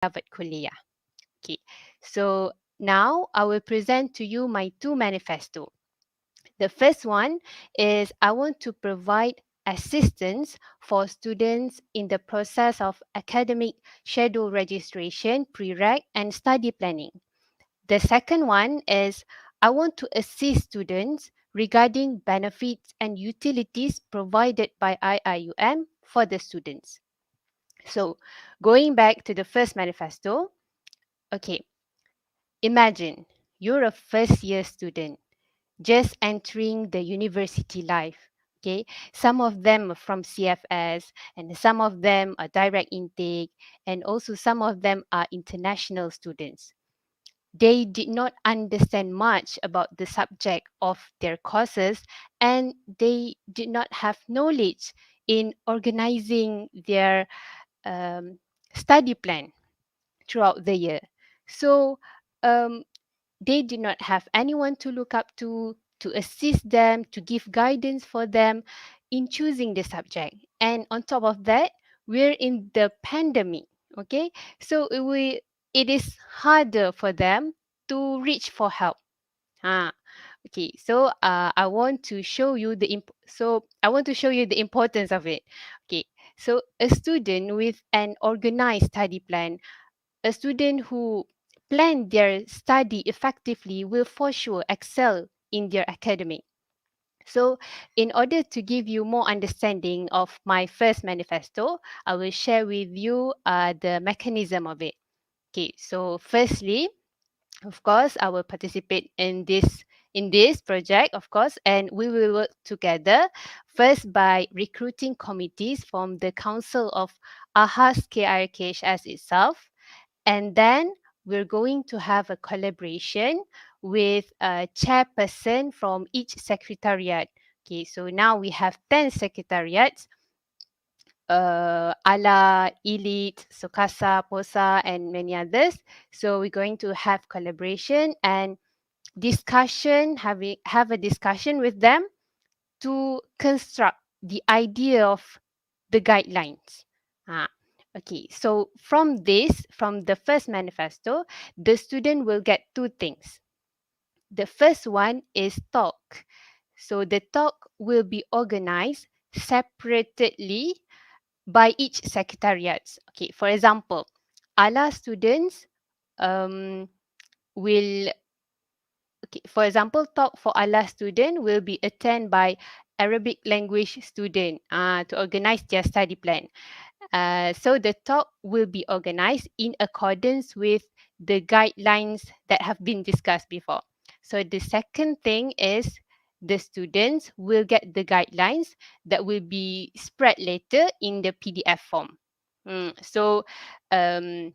Private Kuliah. Okay, so now I will present to you my two manifesto. The first one is I want to provide assistance for students in the process of academic schedule registration, prereq, and study planning. The second one is I want to assist students regarding benefits and utilities provided by IIUM for the students. So, going back to the first manifesto, okay, imagine you're a first year student just entering the university life. Okay, some of them are from CFS, and some of them are direct intake, and also some of them are international students. They did not understand much about the subject of their courses, and they did not have knowledge in organizing their um, study plan throughout the year. So um, they did not have anyone to look up to assist them, to give guidance for them in choosing the subject. And on top of that, we're in the pandemic. Okay, so it is harder for them to reach for help. Ah, okay. So I want to show you the importance of it. Okay. So a student with an organized study plan, a student who plan their study effectively will for sure excel in their academic. So, in order to give you more understanding of my first manifesto, I will share with you the mechanism of it. Okay, so firstly, of course, I will participate in this project, of course, and we will work together first by recruiting committees from the Council of AHAS KRKHS itself, and then we're going to have a collaboration with a chairperson from each secretariat. Okay, so now we have 10 secretariats, ALA, Elite, Sukasa, POSA, and many others. So we're going to have collaboration and have a discussion with them to construct the idea of the guidelines. Ah, okay, so from the first manifesto, the student will get two things. The first one is talk. So the talk will be organized separately by each secretariat. Okay, for example, ALA students um, will okay, for example, talk for ALA student will be attended by Arabic language student to organize their study plan. So the talk will be organized in accordance with the guidelines that have been discussed before. So the second thing is the students will get the guidelines that will be spread later in the PDF form. So um,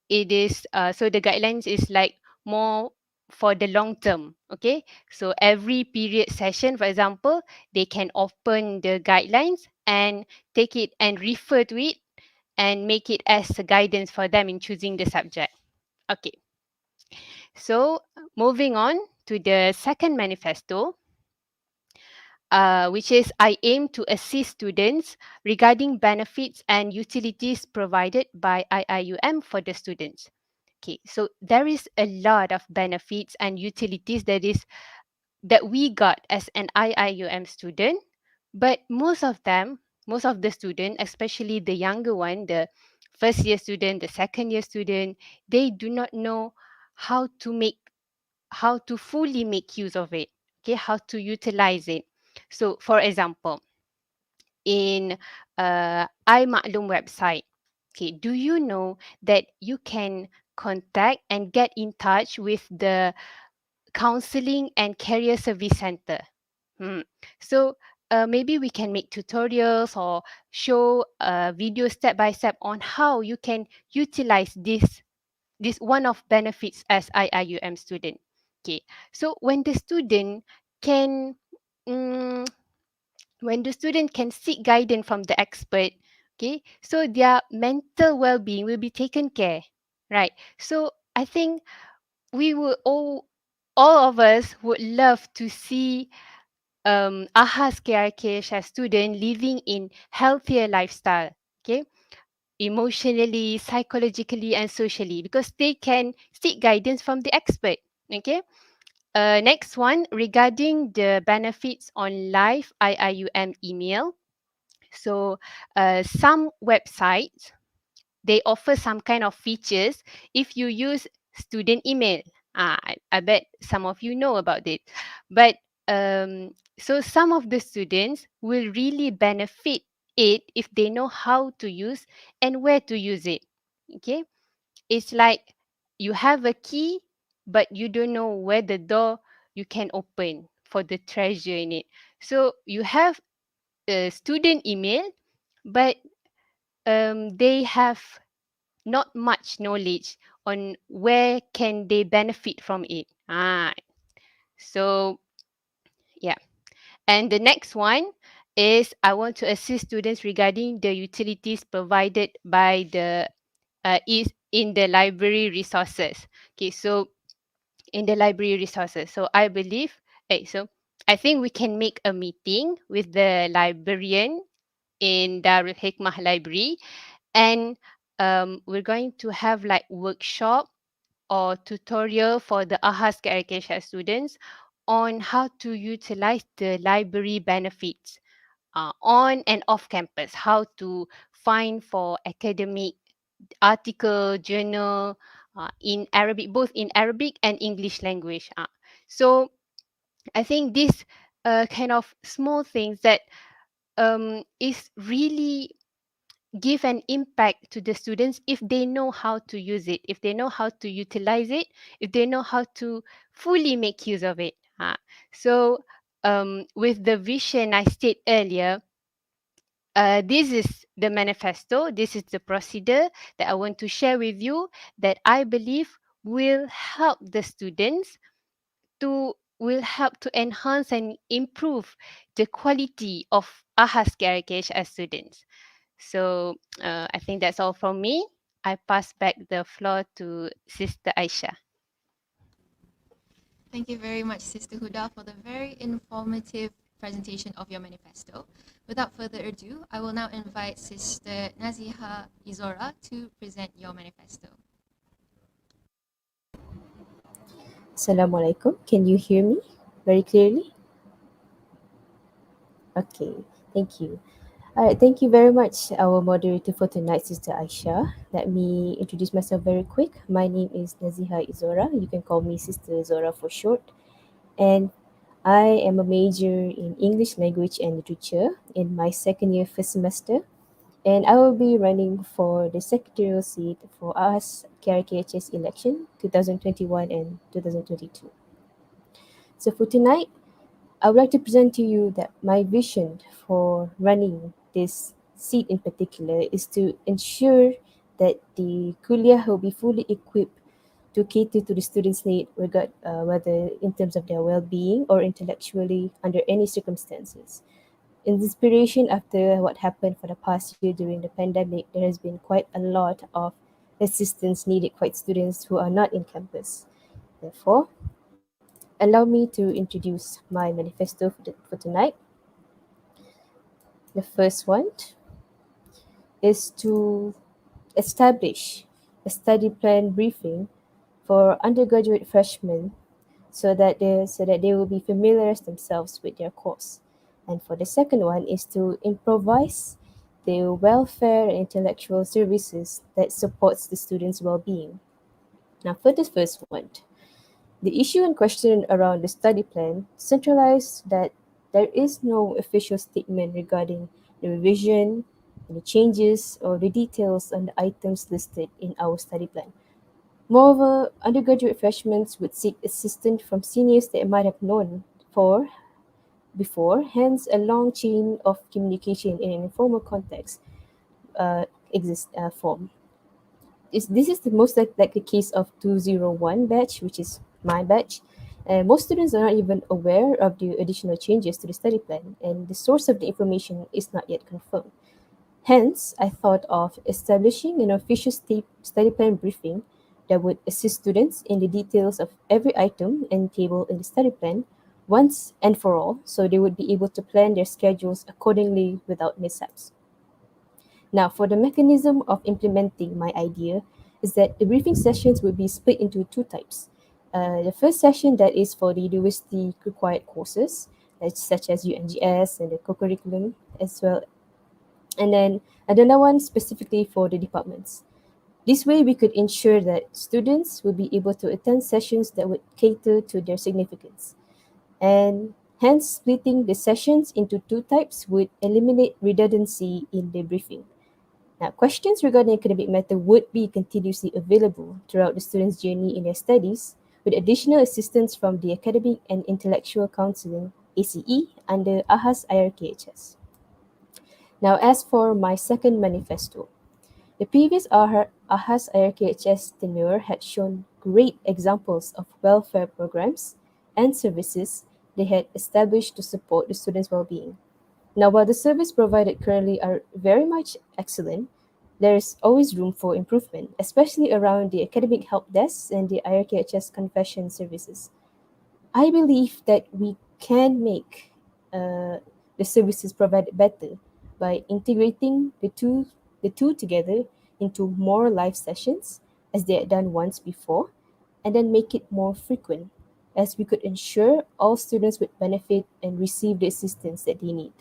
it is so the guidelines is like more for the long term. Okay, so every period session, for example, they can open the guidelines and take it and refer to it and make it as a guidance for them in choosing the subject. Okay, so moving on to the second manifesto, which is I aim to assist students regarding benefits and utilities provided by IIUM for the students. Okay, so there is a lot of benefits and utilities that we got as an IIUM student, but most of the student, especially the younger one, the first year student, the second year student, they do not know how to make how to fully make use of it. Okay, how to utilize it. So, for example, in iMaklum website, okay, do you know that you can contact and get in touch with the counseling and career service center? So maybe we can make tutorials or show videos step by step on how you can utilize this one of benefits as IIUM student. Okay, so can mm, when the student can seek guidance from the expert, okay, so their mental well-being will be taken care, right? So I think we will all of us would love to see AHAS KRKH as student living in healthier lifestyle. Okay, emotionally, psychologically, and socially, because they can seek guidance from the expert. Okay. Next one, regarding the benefits on live IIUM email. So some websites, they offer some kind of features if you use student email. I bet some of you know about it. But so some of the students will really benefit it if they know how to use and where to use it. Okay. It's like you have a key, but you don't know where the door you can open for the treasure in it. So you have a student email, but they have not much knowledge on where can they benefit from it. So yeah. And the next one is I want to assist students regarding the utilities provided by the is in the library resources. Okay, so in the library resources. So I believe, so I think we can make a meeting with the librarian in Darul Hikmah Library, and we're going to have like workshop or tutorial for the AHAS KRKSS students on how to utilize the library benefits on and off campus, how to find for academic article, journal in Arabic, both in Arabic and English language. So I think this kind of small things that is really give an impact to the students if they know how to use it, if they know how to utilize it, if they know how to fully make use of it. So with the vision I stated earlier, this is the manifesto, this is the procedure that I want to share with you that I believe will help the students to will help to enhance and improve the quality of AHAS KRKH as students. So I think that's all from me. I pass back the floor to Sister Aisha. Thank you very much, Sister Huda, for the very informative presentation of your manifesto. Without further ado, I will now invite Sister Naziha Izora to present your manifesto. Assalamualaikum. Can you hear me very clearly? Okay, thank you. All right, thank you very much, our moderator for tonight, Sister Aisha. Let me introduce myself very quick. My name is Naziha Izora. You can call me Sister Zora for short. And I am a major in English language and literature in my second year, first semester. And I will be running for the secretarial seat for us KRKHS election 2021 and 2022. So for tonight, I would like to present to you that my vision for running this seat in particular is to ensure that the kuliah will be fully equipped to cater to the students' need, whether in terms of their well-being or intellectually under any circumstances. In inspiration after what happened for the past year during the pandemic, there has been quite a lot of assistance needed for students who are not in campus. Therefore, allow me to introduce my manifesto for tonight. The first one is to establish a study plan briefing for undergraduate freshmen so that they will be familiarize themselves with their course. And for the second one is to improvise the welfare and intellectual services that supports the students' well-being. Now for the first one, the issue in question around the study plan centralized that there is no official statement regarding the revision, the changes, or the details on the items listed in our study plan. Moreover, undergraduate freshmen would seek assistance from seniors they might have known for before, hence a long chain of communication in an informal context form. This is the most like the case of 201 batch, which is my batch. Most students are not even aware of the additional changes to the study plan, and the source of the information is not yet confirmed. Hence, I thought of establishing an official study plan briefing that would assist students in the details of every item and table in the study plan once and for all, so they would be able to plan their schedules accordingly without mishaps. Now, for the mechanism of implementing my idea is that the briefing sessions will be split into two types. The first session that is for the university required courses, such as UNGS and the co-curriculum as well, and then another one specifically for the departments. This way, we could ensure that students will be able to attend sessions that would cater to their significance. And hence, splitting the sessions into two types would eliminate redundancy in the briefing. Now, questions regarding academic matter would be continuously available throughout the student's journey in their studies, with additional assistance from the Academic and Intellectual Counseling (ACE) under AHAS IRKHS. Now, as for my second manifesto, the previous AHAS IRKHS tenure had shown great examples of welfare programs and services they had established to support the students' well-being. Now, while the service provided currently are very much excellent, there is always room for improvement, especially around the academic help desks and the IRKHS confession services. I believe that we can make the services provided better by integrating the two together into more live sessions as they had done once before, and then make it more frequent as we could ensure all students would benefit and receive the assistance that they need.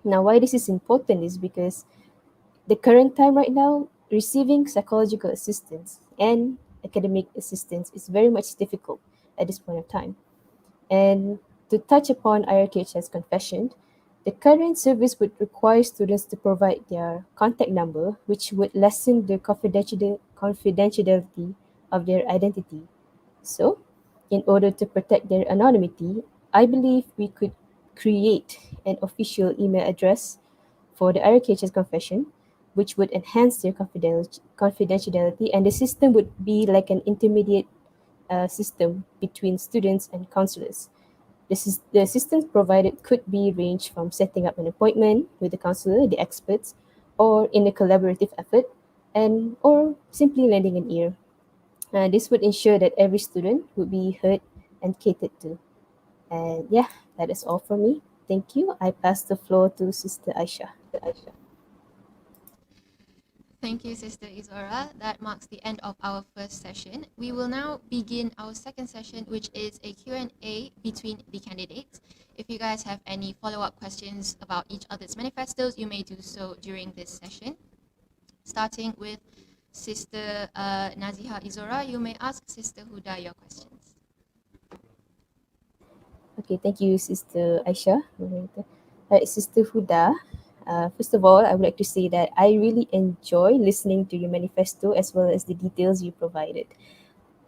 Now, why this is important is because the current time right now, receiving psychological assistance and academic assistance is very much difficult at this point of time. And to touch upon IRKHS confession, the current service would require students to provide their contact number, which would lessen the confidentiality of their identity. So, in order to protect their anonymity, I believe we could create an official email address for the IRKHS confession, which would enhance their confidentiality, and the system would be like an intermediate system between students and counselors. The assistance provided could be ranged from setting up an appointment with the counselor, the experts, or in a collaborative effort, and or simply lending an ear. This would ensure that every student would be heard and catered to. And yeah, that is all from me. Thank you. I pass the floor to Sister Aisha. Thank you, Sister Izora. That marks the end of our first session. We will now begin our second session, which is a Q&A between the candidates. If you guys have any follow-up questions about each other's manifestos, you may do so during this session. Starting with Sister Naziha Izora, you may ask Sister Huda your questions. Okay, thank you, Sister Aisha. Alright, Sister Huda. First of all, I would like to say that I really enjoy listening to your manifesto as well as the details you provided.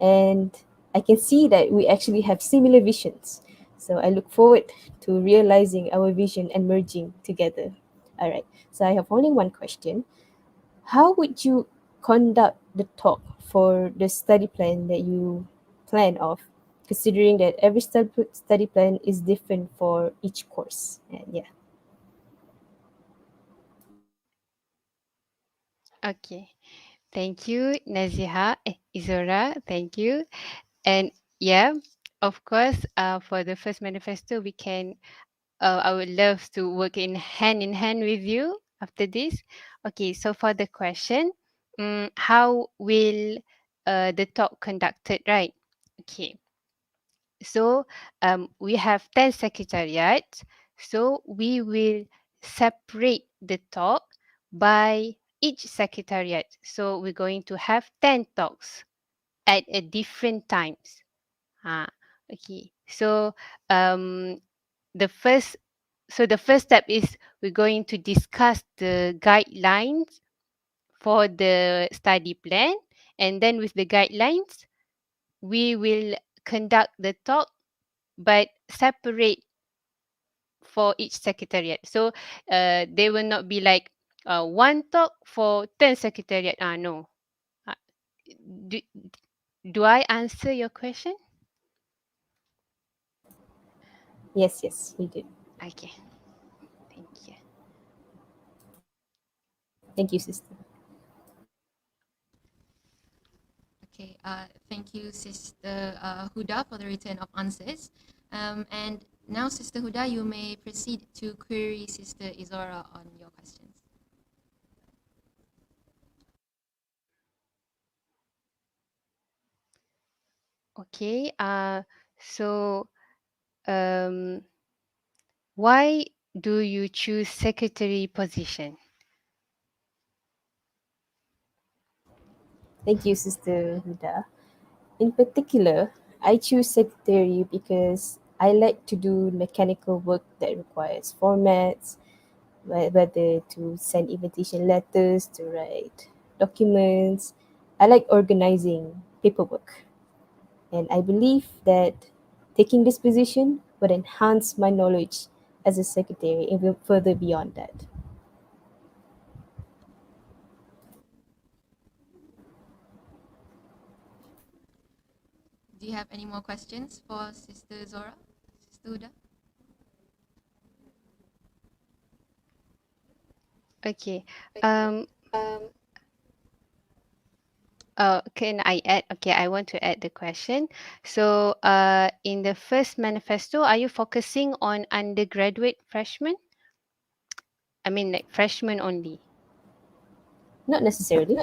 And I can see that we actually have similar visions. So I look forward to realizing our vision and merging together. All right. So I have only one question. How would you conduct the talk for the study plan that you plan of, considering that every study plan is different for each course? And yeah. Okay. Thank you, Naziha, Izora. Thank you. And yeah, of course, for the first manifesto, we can. I would love to work in hand with you after this. Okay, so for the question, how will the talk conducted, right? Okay, so we have 10 secretariats. So we will separate the talk by each secretariat. So we're going to have 10 talks at a different times. Ah, okay. So um, the first the first step is we're going to discuss the guidelines for the study plan, and then with the guidelines we will conduct the talk but separate for each secretariat. So they will not be like one talk for 10 secretariat. No. Uh, do, do I answer your question? Yes, yes, we did. Okay. Thank you. Thank you, sister. Okay, thank you, Sister Huda, for the return of answers. And now, Sister Huda, you may proceed to query Sister Izora on your questions. Okay. So um, why do you choose secretary position? Thank you, Sister Huda. In particular, I choose secretary because I like to do mechanical work that requires formats, whether to send invitation letters, to write documents. I like organizing paperwork. And I believe that taking this position would enhance my knowledge as a secretary even further beyond that. Do you have any more questions for Sister Zora? Sister Uda? Okay. Um, can I add? Okay, I want to add the question. So, in the first manifesto, are you focusing on undergraduate freshmen? I mean, like freshmen only. Not necessarily,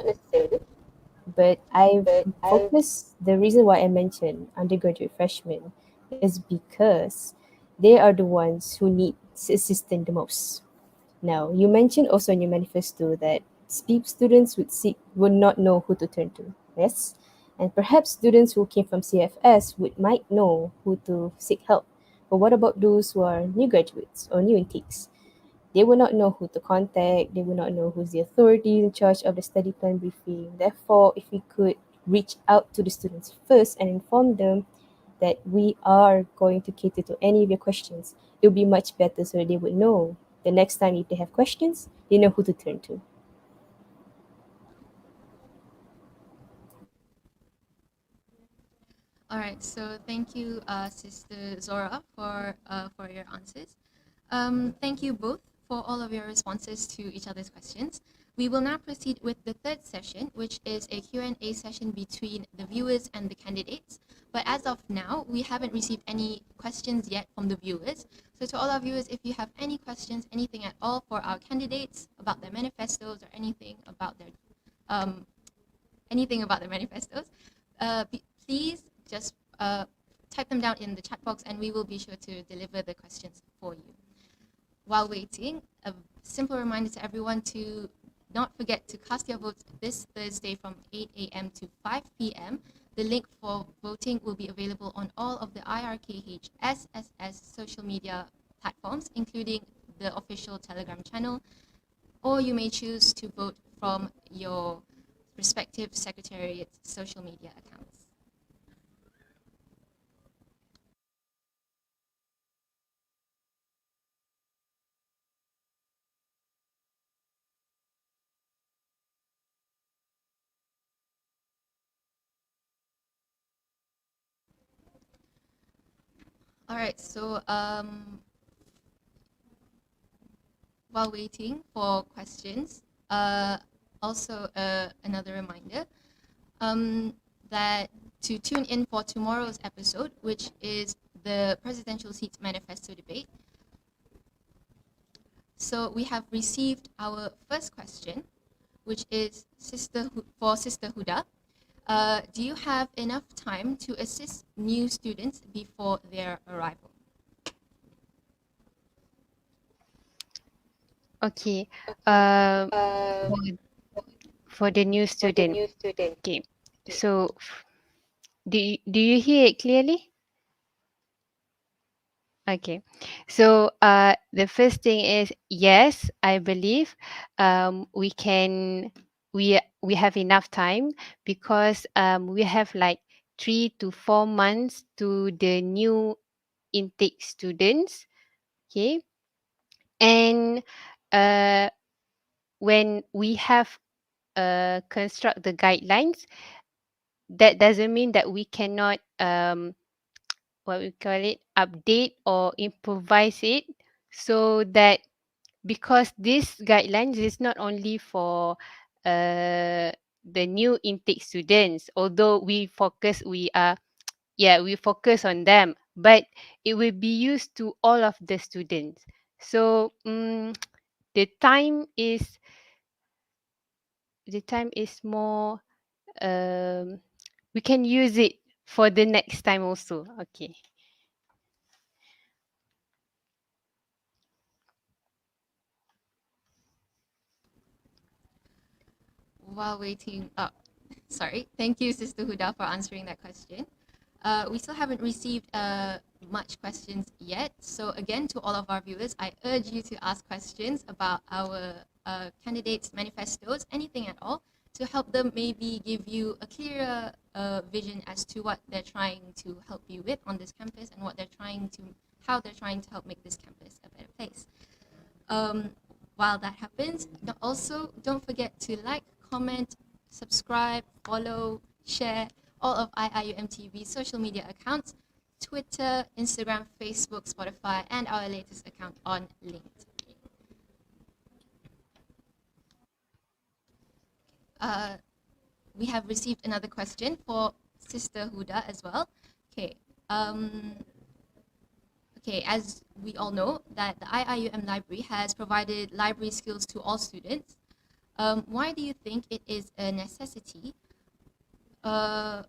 but I've focused the reason why I mentioned undergraduate freshmen is because they are the ones who need assistance the most. Now, you mentioned also in your manifesto that students would not know who to turn to. Yes, and perhaps students who came from CFS might know who to seek help. But what about those who are new graduates or new intakes? They will not know who to contact. They will not know who's the authority in charge of the study plan briefing. Therefore, if we could reach out to the students first and inform them that we are going to cater to any of your questions, it would be much better so they would know the next time if they have questions, they know who to turn to. All right, so thank you, Sister Zora, for your answers. Thank you both for all of your responses to each other's questions. We will now proceed with the third session, which is a Q&A session between the viewers and the candidates. But as of now, we haven't received any questions yet from the viewers. So to all our viewers, if you have any questions, anything at all for our candidates about their manifestos or um, anything about the manifestos, please just type them down in the chat box and we will be sure to deliver the questions for you. While waiting, a simple reminder to everyone to not forget to cast your votes this Thursday from 8 a.m. to 5 p.m. The link for voting will be available on all of the IRKHSSS social media platforms, including the official Telegram channel, or you may choose to vote from your respective secretariat's social media accounts. All right, so while waiting for questions, also another reminder um, that to tune in for tomorrow's episode, which is the Presidential Seats Manifesto debate. So we have received our first question, which is for Sister Huda. Do you have enough time to assist new students before their arrival? Okay. Um, for, for the new student. Okay. So, do you hear it clearly? Okay. So, the first thing is yes, I believe we can we have enough time because we have like 3 to 4 months to the new intake students. Okay. And uh, when we have construct the guidelines, that doesn't mean that we cannot what we call it update or improvise it, so that because this guidelines is not only for uh, the new intake students, although we focus on them, but it will be used to all of the students. So the time is the time is more, um, we can use it for the next time also. Okay. While waiting, sorry. Thank you, Sister Huda, for answering that question. We still haven't received much questions yet. So again, to all of our viewers, I urge you to ask questions about our candidates' manifestos, anything at all, to help them maybe give you a clearer vision as to what they're trying to help you with on this campus and how they're trying to help make this campus a better place. Um, while that happens, also don't forget to like, comment, subscribe, follow, share all of IIUM TV's social media accounts, Twitter, Instagram, Facebook, Spotify, and our latest account on LinkedIn. Uh, we have received another question for Sister Huda as well. Okay. Okay, as we all know, that the IIUM library has provided library skills to all students. Why do you think it is a necessity uh,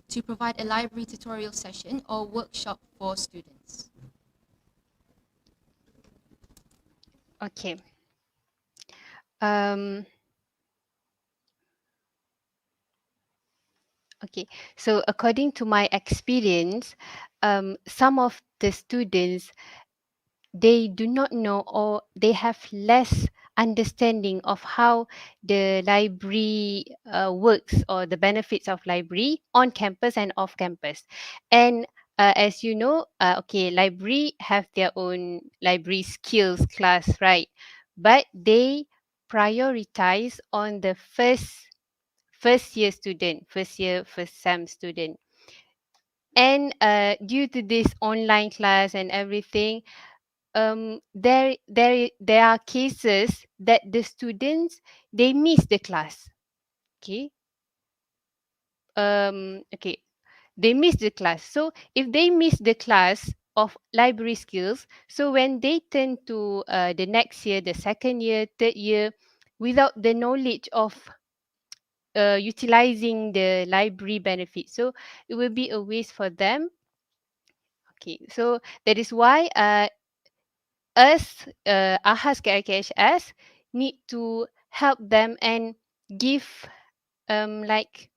to provide a library tutorial session or workshop for students? Okay. Um, okay. So according to my experience, some of the students, they do not know, or they have less understanding of how the library works, or the benefits of library on campus and off campus. And as you know, okay, library have their own library skills class, right? But they prioritize on the first year student, first year first sem student. And due to this online class and everything, there are cases that the students, they miss the class. Okay. Okay, they miss the class. So if they miss the class of library skills, so when they turn to the next year, the second year, third year, without the knowledge of utilizing the library benefit, so it will be a waste for them. Okay, so that is why us, AHAS KRKHS, need to help them and give like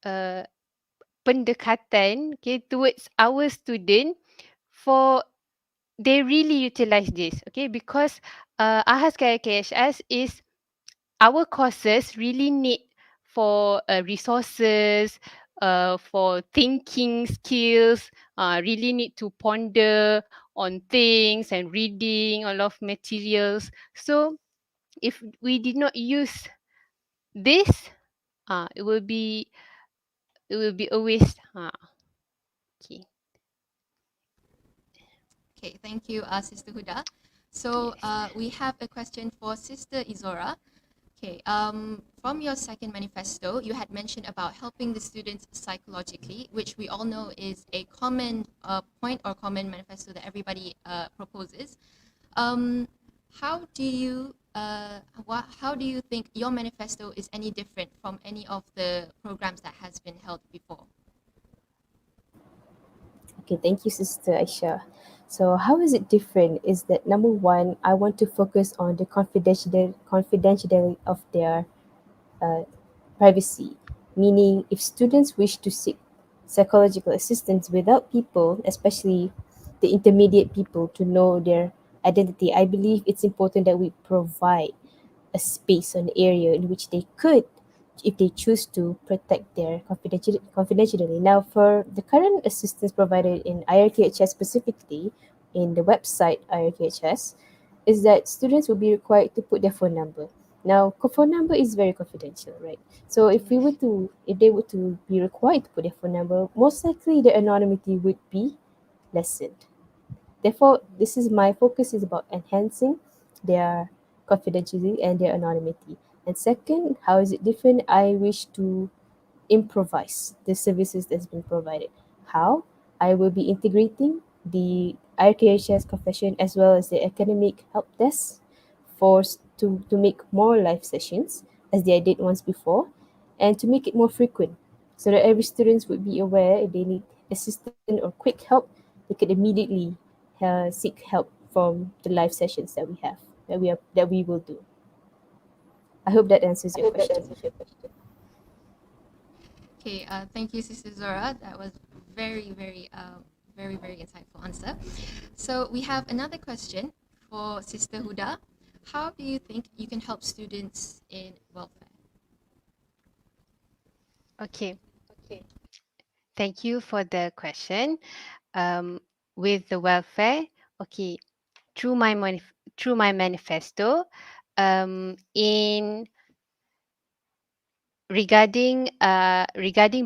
uh, pendekatan, okay, towards our student, for they really utilize this, okay, because AHAS KRKHS is, our courses really need for resources, for thinking skills, really need to ponder on things and reading a lot of materials. So if we did not use this, it will be, a waste. Okay. Okay, thank you, Sister Huda. So Yes. we have a question for Sister Izora. Okay, from your second manifesto, you had mentioned about helping the students psychologically, which we all know is a common point or common manifesto that everybody proposes. Um, how do you think your manifesto is any different from any of the programs that has been held before? Okay, thank you, Sister Aisha. So, how is it different? Is that number one, I want to focus on the confidentiality of their uh, privacy, meaning if students wish to seek psychological assistance without people, especially the intermediate people, to know their identity, I believe it's important that we provide a space or an area in which they could, if they choose to, protect their confidentiality. Now, for the current assistance provided in IRKHS specifically, in the website IRKHS, is that students will be required to put their phone number. Now, phone number is very confidential, right? So Yes. if they were to be required to put their phone number, most likely their anonymity would be lessened. Therefore, this is my focus is about enhancing their confidentiality and their anonymity. And second, how is it different? I wish to improvise the services that's been provided. How? I will be integrating the IRKHS confession as well as the academic help desk to make more live sessions as I did once before, and to make it more frequent. so that every student would be aware if they need assistance or quick help, they could immediately seek help from the live sessions that we have, that we will do. I hope that answers your question. Okay, thank you, Sister Zora. That was very, very, very, very insightful answer. So we have another question for Sister Huda. How do you think you can help students in welfare? Okay, thank you for the question. Um, with the welfare, okay, through my manifesto, in regarding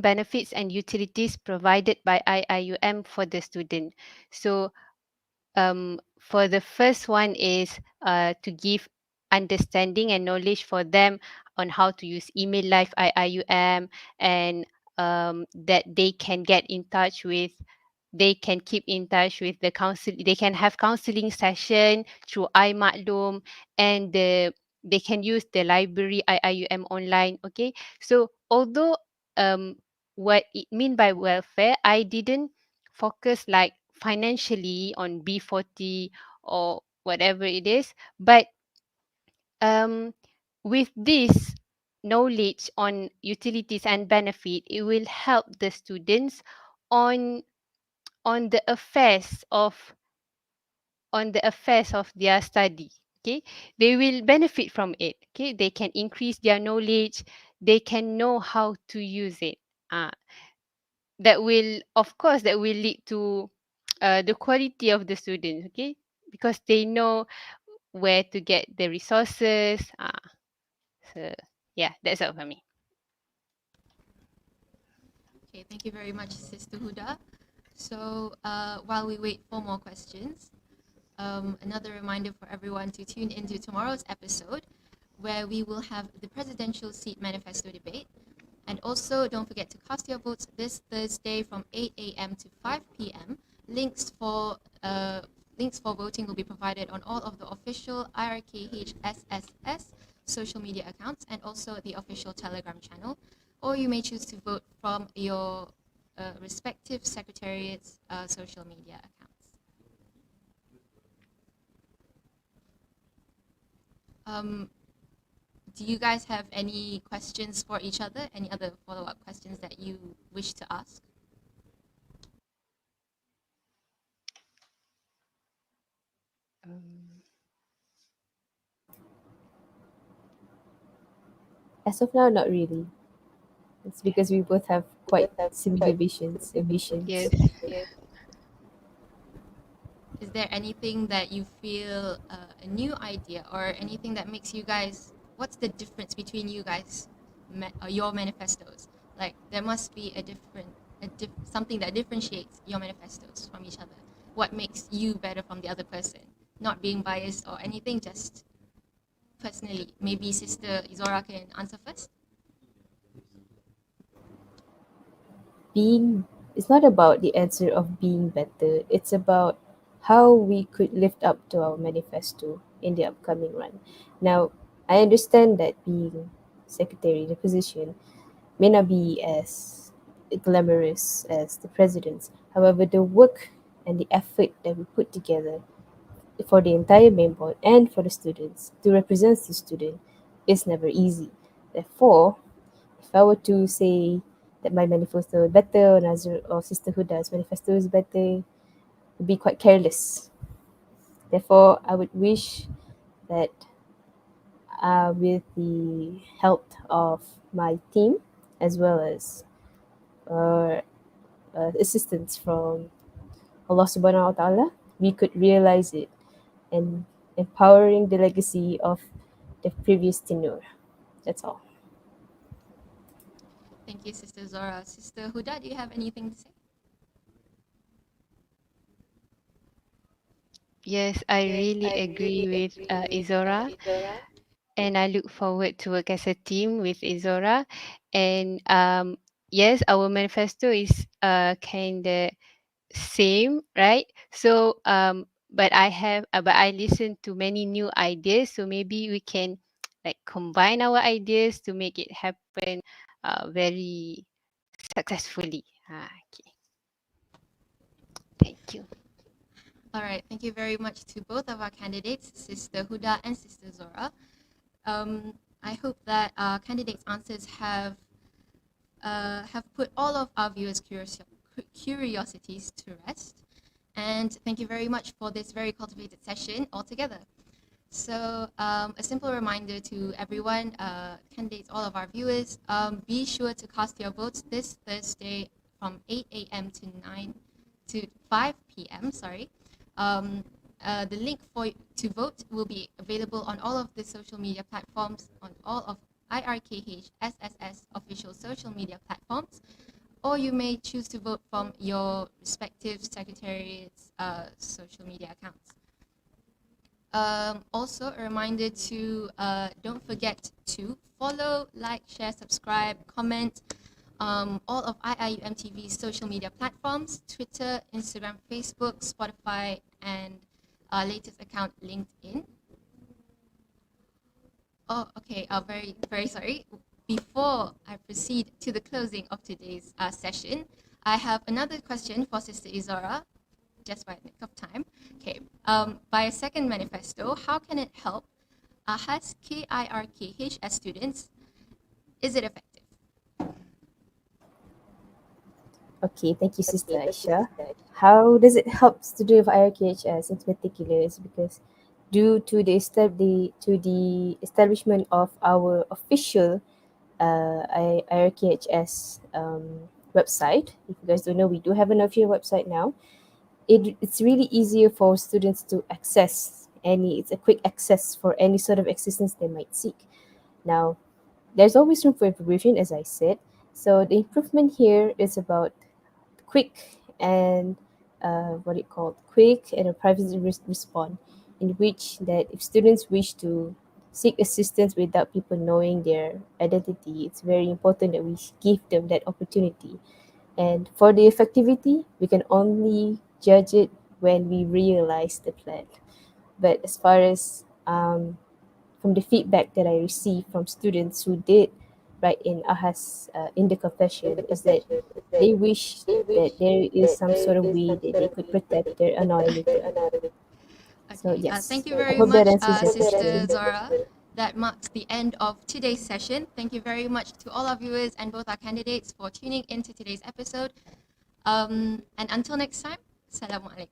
benefits and utilities provided by IIUM for the student. So for the first one is to give understanding and knowledge for them on how to use email live IIUM, and that they can get in touch with, they can keep in touch with the council, they can have counseling session through iMaklum, and they can use the library IIUM online. Okay, so although what it mean by welfare, I didn't focus like financially on B40 or whatever it is, but um, with this knowledge on utilities and benefit, it will help the students on on the affairs of their study. Okay, they will benefit from it. Okay, they can increase their knowledge, they can know how to use it. uh, that will, of course, that will lead to the quality of the students. Okay, because they know where to get the resources. So yeah, that's all for me. Okay, thank you very much, Sister Huda. So while we wait for more questions, another reminder for everyone to tune into tomorrow's episode where we will have the presidential seat manifesto debate. And also, don't forget to cast your votes this Thursday from 8 a.m. to 5 p.m. Links for uh, links for voting will be provided on all of the official IRKHSSS social media accounts and also the official Telegram channel. Or you may choose to vote from your respective secretariat's social media accounts. Um, do you guys have any questions for each other? Any other follow-up questions that you wish to ask? Um, As of now, not really. It's because we both have quite similar visions and yes. missions. Is there anything that you feel a new idea or anything that makes you guys? What's the difference between you guys, your manifestos? Like there must be something that differentiates your manifestos from each other. What makes you better from the other person? Not being biased or anything, just personally. Maybe Sister Izora can answer first. Being It's not about the answer of being better, it's about how we could lift up to our manifesto in the upcoming run. Now, I understand that being secretary, the position, may not be as glamorous as the president's. However, the work and the effort that we put together for the entire main board and for the students to represent the student is never easy. Therefore, if I were to say that my manifesto is better or Nazir or Sister Huda's manifesto is better, would be quite careless. Therefore, I would wish that with the help of my team as well as uh, assistance from Allah Subhanahu wa Taala, we could realize it and empowering the legacy of the previous tenure. That's all. Thank you, Sister Zora. Sister Huda, do you have anything to say? Yes, I really agree with Izora, and I look forward to work as a team with Izora. And yes, our manifesto is kind of same, right? So but I listen to many new ideas, so maybe we can like combine our ideas to make it happen very successfully. Okay. Thank you. All right, thank you very much to both of our candidates, Sister Huda and Sister Zora. I hope that our candidates' answers have put all of our viewers' curiosities to rest. And thank you very much for this very cultivated session altogether. So a simple reminder to everyone, candidates, all of our viewers, be sure to cast your votes this Thursday from 8 a.m. to 5 p.m. Sorry. The link to vote will be available on all of the social media platforms, on all of IRKHSSS official social media platforms, or you may choose to vote from your respective secretariat's social media accounts. Also, a reminder to don't forget to follow, like, share, subscribe, comment all of IIUM TV's social media platforms: Twitter, Instagram, Facebook, Spotify, and our latest account, LinkedIn. Oh, okay. Very, very sorry. Before I proceed to the closing of today's session, I have another question for Sister Izora, just by the nick of time. Okay. By a second manifesto, how can it help AHAS KIRKHS students? Is it effective? Okay, thank you, Sister Aisha. How does it help students of IRKHS in particular? Is because due to the establishment of our official IRKHS website. If you guys don't know, we do have an official website now. It's really easier for students to access any. It's a quick access for any sort of assistance they might seek. Now, there's always room for improvement, as I said. So the improvement here is about quick and what it called quick and a privacy response, in which that if students wish to seek assistance without people knowing their identity, it's very important that we give them that opportunity. And for the effectivity, we can only judge it when we realize the plan. But as far as from the feedback that I received from students who did write in AHAS in the confession, is that they wish that there is some sort of way that they could protect their anonymity. So Okay. yes, Thank you I very hope that much, answers your Sister question. Zora. That marks the end of today's session. Thank you very much to all our viewers and both our candidates for tuning into today's episode. And until next time, Assalamualaikum.